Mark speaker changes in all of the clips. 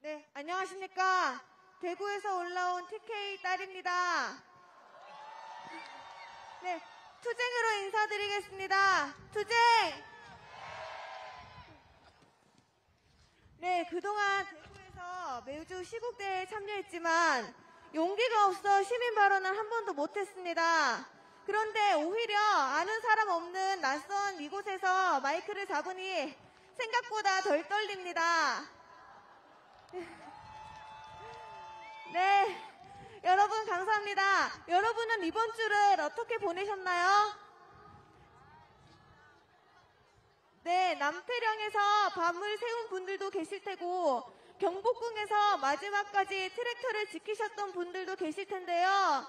Speaker 1: 네, 안녕하십니까. 대구에서 올라온 TK 딸입니다. 네, 투쟁으로 인사드리겠습니다. 투쟁! 네, 그동안 대구에서 매주 시국대회에 참여했지만 용기가 없어 시민 발언을 한 번도 못했습니다. 그런데 오히려 아는 사람 없는 낯선 이곳에서 마이크를 잡으니 생각보다 덜 떨립니다. 네, 여러분 감사합니다. 여러분은 이번 주를 어떻게 보내셨나요? 네, 남태령에서 밤을 새운 분들도 계실 테고 경복궁에서 마지막까지 트랙터를 지키셨던 분들도 계실 텐데요.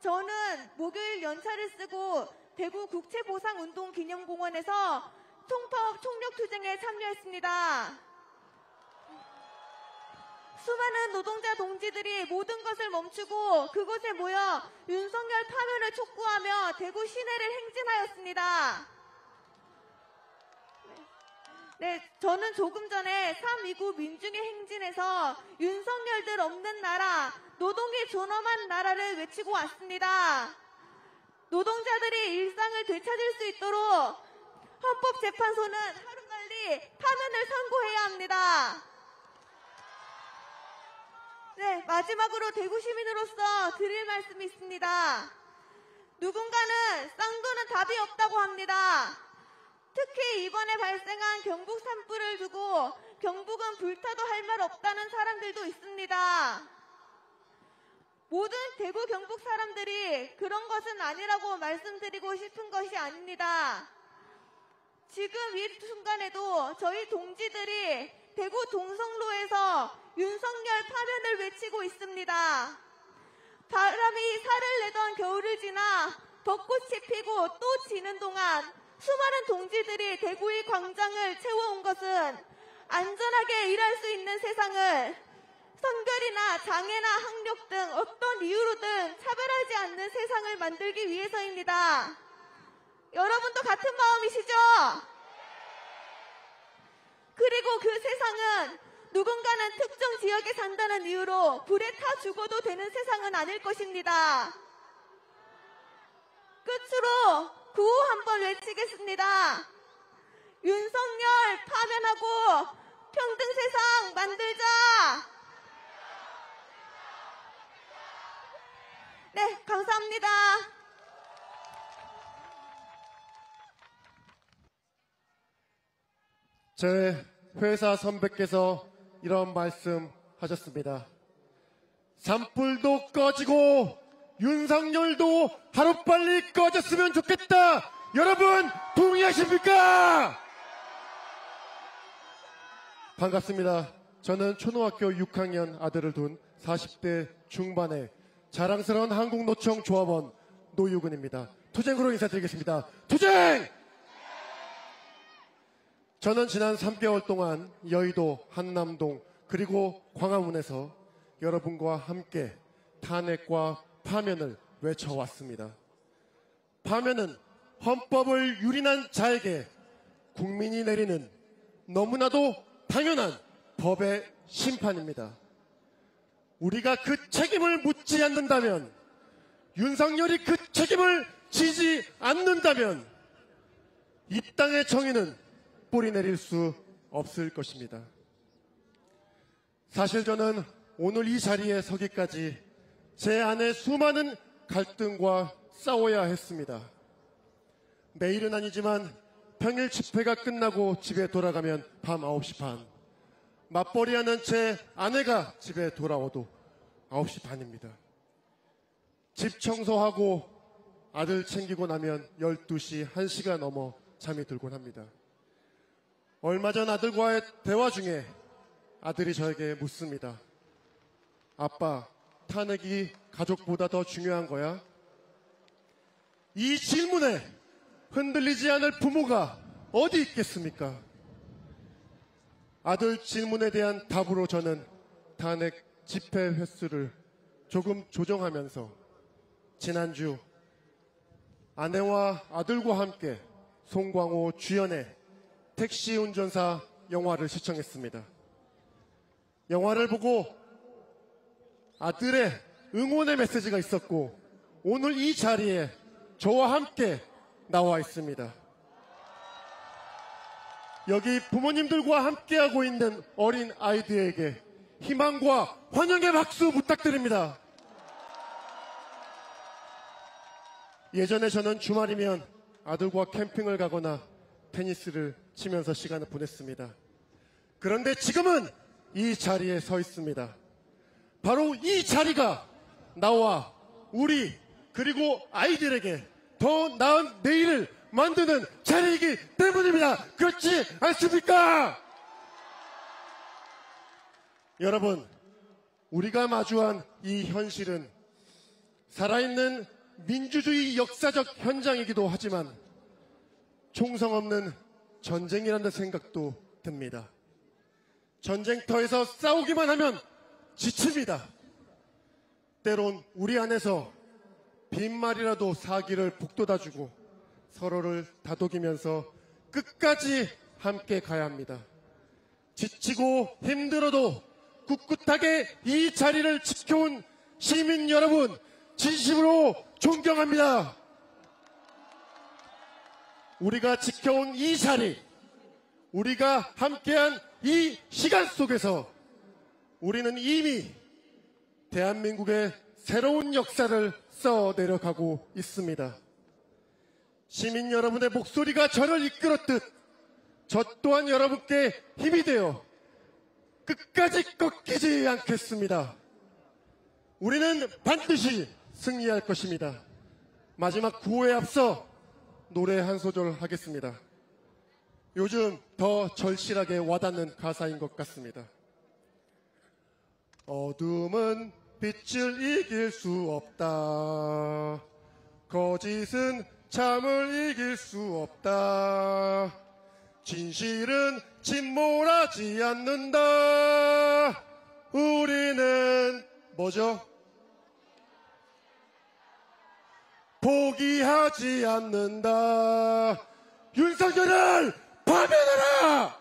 Speaker 1: 저는 목요일 연차를 쓰고 대구 국채보상운동기념공원에서 총파업 총력투쟁에 참여했습니다. 수많은 노동자 동지들이 모든 것을 멈추고 그곳에 모여 윤석열 파면을 촉구하며 대구 시내를 행진하였습니다. 네, 저는 조금 전에 3.29 민중의 행진에서 윤석열들 없는 나라, 노동이 존엄한 나라를 외치고 왔습니다. 노동자들이 일상을 되찾을 수 있도록 헌법재판소는 하루빨리 파면을 선고해야 합니다. 네, 마지막으로 대구 시민으로서 드릴 말씀이 있습니다. 누군가는 쌍도는 답이 없다고 합니다. 특히 이번에 발생한 경북 산불을 두고 경북은 불타도 할 말 없다는 사람들도 있습니다. 모든 대구 경북 사람들이 그런 것은 아니라고 말씀드리고 싶은 것이 아닙니다. 지금 이 순간에도 저희 동지들이 대구 동성로에서 윤석열 파면을 외치고 있습니다. 바람이 살을 내던 겨울을 지나 벚꽃이 피고 또 지는 동안 수많은 동지들이 대구의 광장을 채워온 것은 안전하게 일할 수 있는 세상을 성별이나 장애나 학력 등 어떤 이유로든 차별하지 않는 세상을 만들기 위해서입니다. 여러분도 같은 마음이시죠? 그리고 그 세상은 누군가는 특정 지역에 산다는 이유로 불에 타 죽어도 되는 세상은 아닐 것입니다. 끝으로 구호 한번 외치겠습니다. 윤석열 파면하고 평등 세상 만들자. 네, 감사합니다.
Speaker 2: 제 회사 선배께서 이런 말씀 하셨습니다. 산불도 꺼지고 윤석열도 하루빨리 꺼졌으면 좋겠다. 여러분 동의하십니까? 반갑습니다. 저는 초등학교 6학년 아들을 둔 40대 중반의 자랑스러운 한국노총 조합원 노유근입니다. 투쟁으로 인사드리겠습니다. 투쟁! 저는 지난 3개월 동안 여의도, 한남동, 그리고 광화문에서 여러분과 함께 탄핵과 파면을 외쳐왔습니다. 파면은 헌법을 유린한 자에게 국민이 내리는 너무나도 당연한 법의 심판입니다. 우리가 그 책임을 묻지 않는다면, 윤석열이 그 책임을 지지 않는다면 이 땅의 정의는 뿌리 내릴 수 없을 것입니다. 사실 저는 오늘 이 자리에 서기까지 제 안에 수많은 갈등과 싸워야 했습니다. 매일은 아니지만 평일 집회가 끝나고 집에 돌아가면 밤 9시 반, 맞벌이하는 제 아내가 집에 돌아와도 9시 반입니다. 집 청소하고 아들 챙기고 나면 12시, 1시가 넘어 잠이 들곤 합니다. 얼마 전 아들과의 대화 중에 아들이 저에게 묻습니다. 아빠, 탄핵이 가족보다 더 중요한 거야? 이 질문에 흔들리지 않을 부모가 어디 있겠습니까? 아들 질문에 대한 답으로 저는 탄핵 집회 횟수를 조금 조정하면서 지난주 아내와 아들과 함께 송광호 주연의 택시 운전사 영화를 시청했습니다. 영화를 보고 아들의 응원의 메시지가 있었고 오늘 이 자리에 저와 함께 나와 있습니다. 여기 부모님들과 함께하고 있는 어린 아이들에게 희망과 환영의 박수 부탁드립니다. 예전에 저는 주말이면 아들과 캠핑을 가거나 테니스를 치면서 시간을 보냈습니다. 그런데 지금은 이 자리에 서 있습니다. 바로 이 자리가 나와 우리 그리고 아이들에게 더 나은 내일을 만드는 자리이기 때문입니다. 그렇지 않습니까? 여러분, 우리가 마주한 이 현실은 살아있는 민주주의 역사적 현장이기도 하지만 총성 없는 전쟁이라는 생각도 듭니다. 전쟁터에서 싸우기만 하면 지칩니다. 때론 우리 안에서 빈말이라도 사기를 북돋아주고 서로를 다독이면서 끝까지 함께 가야 합니다. 지치고 힘들어도 꿋꿋하게 이 자리를 지켜온 시민 여러분, 진심으로 존경합니다. 우리가 지켜온 이 자리, 우리가 함께한 이 시간 속에서 우리는 이미 대한민국의 새로운 역사를 써내려가고 있습니다. 시민 여러분의 목소리가 저를 이끌었듯 저 또한 여러분께 힘이 되어 끝까지 꺾이지 않겠습니다. 우리는 반드시 승리할 것입니다. 마지막 구호에 앞서 노래 한 소절 하겠습니다. 요즘 더 절실하게 와닿는 가사인 것 같습니다. 어둠은 빛을 이길 수 없다. 거짓은 참을 이길 수 없다. 진실은 침몰하지 않는다. 우리는 뭐죠? 포기하지 않는다. 윤석열을 파면하라!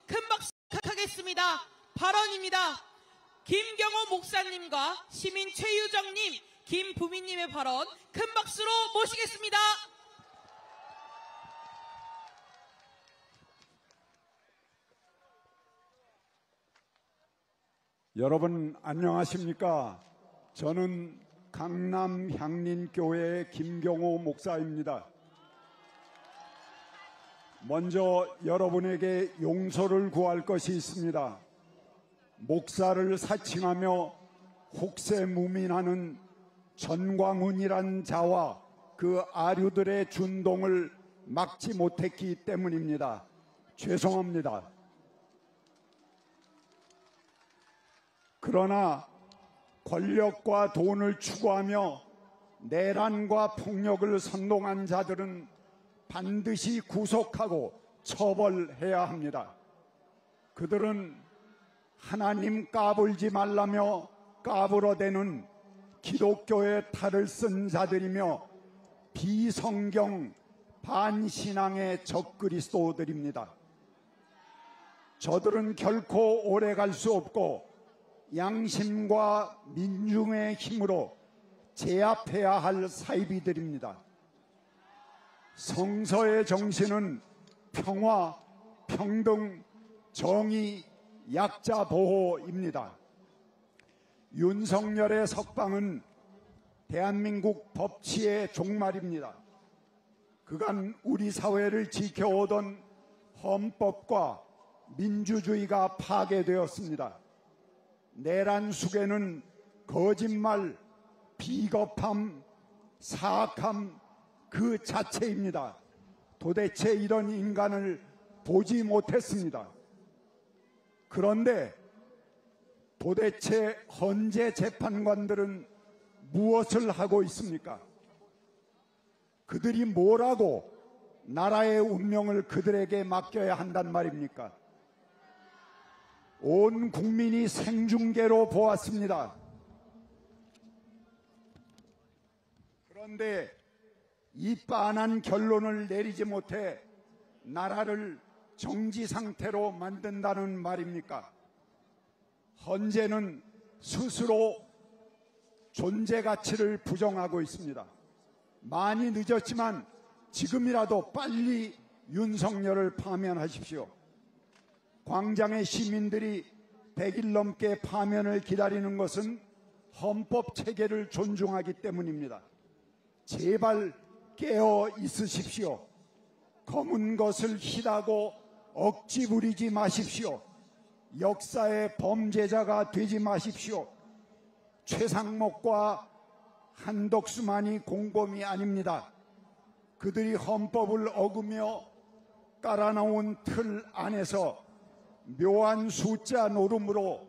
Speaker 3: 큰 박수 부탁하겠습니다. 발언입니다. 김경호 목사님과 시민 최유정님, 김부민님의 발언 큰 박수로 모시겠습니다.
Speaker 4: 여러분 안녕하십니까? 저는 강남 향린교회 김경호 목사입니다. 먼저 여러분에게 용서를 구할 것이 있습니다. 목사를 사칭하며 혹세무민하는 전광훈이란 자와 그 아류들의 준동을 막지 못했기 때문입니다. 죄송합니다. 그러나 권력과 돈을 추구하며 내란과 폭력을 선동한 자들은 반드시 구속하고 처벌해야 합니다. 그들은 하나님 까불지 말라며 까불어대는 기독교의 탈을 쓴 자들이며 비성경 반신앙의 적그리스도들입니다. 저들은 결코 오래 갈 수 없고 양심과 민중의 힘으로 제압해야 할 사이비들입니다. 성서의 정신은 평화, 평등, 정의, 약자 보호입니다. 윤석열의 석방은 대한민국 법치의 종말입니다. 그간 우리 사회를 지켜오던 헌법과 민주주의가 파괴되었습니다. 내란 수괴는 거짓말, 비겁함, 사악함 그 자체입니다. 도대체 이런 인간을 보지 못했습니다. 그런데 도대체 헌재 재판관들은 무엇을 하고 있습니까? 그들이 뭐라고 나라의 운명을 그들에게 맡겨야 한단 말입니까? 온 국민이 생중계로 보았습니다. 그런데 이 빤한 결론을 내리지 못해 나라를 정지 상태로 만든다는 말입니까? 헌재는 스스로 존재 가치를 부정하고 있습니다. 많이 늦었지만 지금이라도 빨리 윤석열을 파면하십시오. 광장의 시민들이 100일 넘게 파면을 기다리는 것은 헌법 체계를 존중하기 때문입니다. 제발 깨어 있으십시오. 검은 것을 희다고 억지 부리지 마십시오. 역사의 범죄자가 되지 마십시오. 최상목과 한덕수만이 공범이 아닙니다. 그들이 헌법을 어기며 깔아놓은 틀 안에서 묘한 숫자 노름으로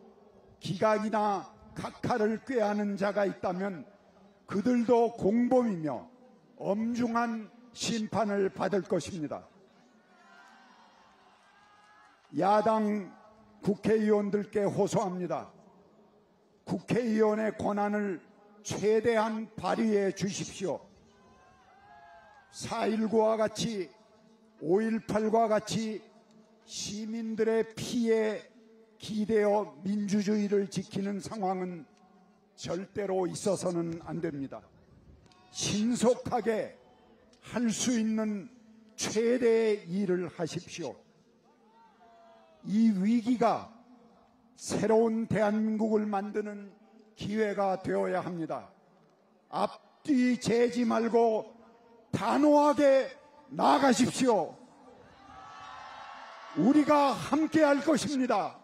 Speaker 4: 기각이나 각하를 꾀하는 자가 있다면 그들도 공범이며 엄중한 심판을 받을 것입니다. 야당 국회의원들께 호소합니다. 국회의원의 권한을 최대한 발휘해 주십시오. 4.19와 같이 5.18과 같이 시민들의 피에 기대어 민주주의를 지키는 상황은 절대로 있어서는 안 됩니다. 신속하게 할 수 있는 최대의 일을 하십시오. 이 위기가 새로운 대한민국을 만드는 기회가 되어야 합니다. 앞뒤 재지 말고 단호하게 나아가십시오. 우리가 함께 할 것입니다.